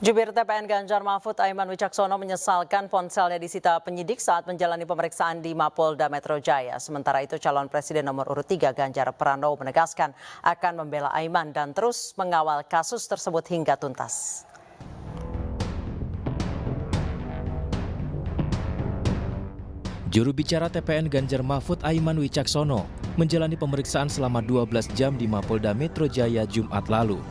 Jubir TPN Ganjar Mahfud Aiman Wicaksono menyesalkan ponselnya disita penyidik saat menjalani pemeriksaan di Mapolda Metro Jaya. Sementara itu calon presiden nomor urut 3 Ganjar Pranowo menegaskan akan membela Aiman dan terus mengawal kasus tersebut hingga tuntas. Juru bicara TPN Ganjar Mahfud Aiman Wicaksono menjalani pemeriksaan selama 12 jam di Mapolda Metro Jaya Jumat lalu.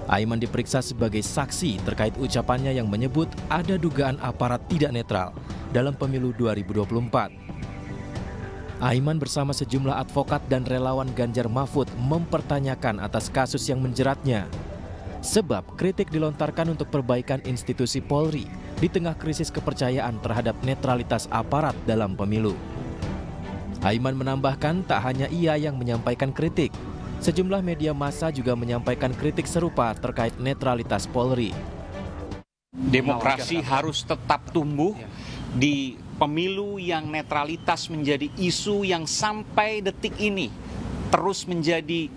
Aiman diperiksa sebagai saksi terkait ucapannya yang menyebut ada dugaan aparat tidak netral dalam pemilu 2024. Aiman bersama sejumlah advokat dan relawan Ganjar Mahfud mempertanyakan atas kasus yang menjeratnya. Sebab kritik dilontarkan untuk perbaikan institusi Polri di tengah krisis kepercayaan terhadap netralitas aparat dalam pemilu. Aiman menambahkan tak hanya ia yang menyampaikan kritik. Sejumlah media massa juga menyampaikan kritik serupa terkait netralitas Polri. Demokrasi harus tetap tumbuh di pemilu yang netralitas menjadi isu yang sampai detik ini terus menjadi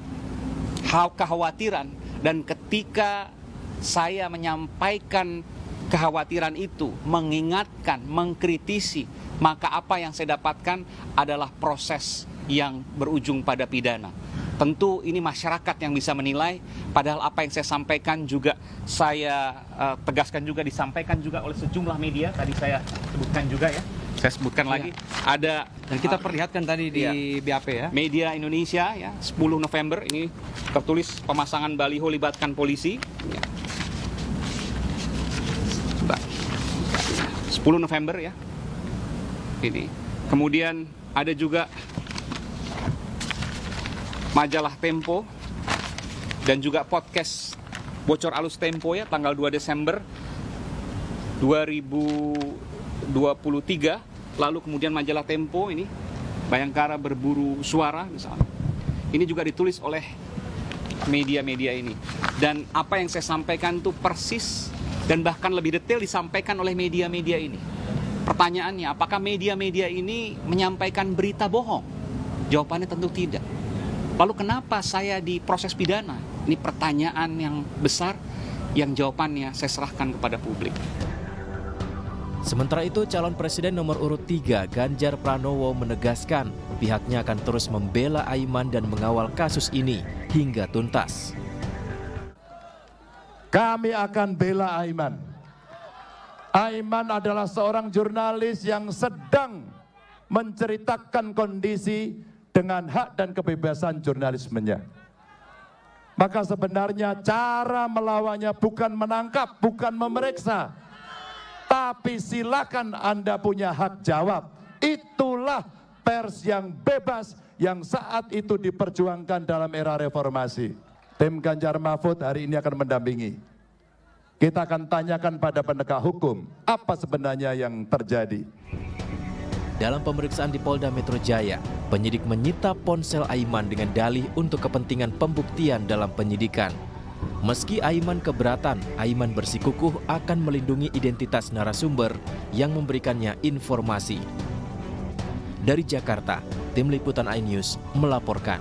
kekhawatiran, dan ketika saya menyampaikan kekhawatiran itu, mengingatkan, mengkritisi, maka apa yang saya dapatkan adalah proses yang berujung pada pidana. Tentu ini masyarakat yang bisa menilai, padahal apa yang saya sampaikan juga saya tegaskan juga disampaikan juga oleh sejumlah media, tadi saya sebutkan juga ya. Saya sebutkan lagi, ada dan kita perlihatkan tadi di BAP ya. Media Indonesia ya, 10 November ini tertulis pemasangan baliho libatkan polisi. Ya. 10 November ya. Ini. Kemudian ada juga majalah Tempo dan juga podcast Bocor Alus Tempo ya, tanggal 2 Desember 2023. Lalu kemudian majalah Tempo ini, Bayangkara Berburu Suara misalnya. Ini juga ditulis oleh media-media ini. Dan apa yang saya sampaikan itu persis dan bahkan lebih detail disampaikan oleh media-media ini. Pertanyaannya, apakah media-media ini menyampaikan berita bohong? Jawabannya tentu tidak. Lalu kenapa saya di proses pidana? Ini pertanyaan yang besar yang jawabannya saya serahkan kepada publik. Sementara itu, calon presiden nomor urut 3 Ganjar Pranowo menegaskan pihaknya akan terus membela Aiman dan mengawal kasus ini hingga tuntas. Kami akan bela Aiman. Aiman adalah seorang jurnalis yang sedang menceritakan kondisi dengan hak dan kebebasan jurnalismenya. Maka sebenarnya cara melawannya bukan menangkap, bukan memeriksa, tapi silakan Anda punya hak jawab. Itulah pers yang bebas yang saat itu diperjuangkan dalam era reformasi. Tim Ganjar Mahfud hari ini akan mendampingi. Kita akan tanyakan pada penegak hukum, apa sebenarnya yang terjadi. Dalam pemeriksaan di Polda Metro Jaya, penyidik menyita ponsel Aiman dengan dalih untuk kepentingan pembuktian dalam penyidikan. Meski Aiman keberatan, Aiman bersikukuh akan melindungi identitas narasumber yang memberikannya informasi. Dari Jakarta, Tim Liputan iNews melaporkan.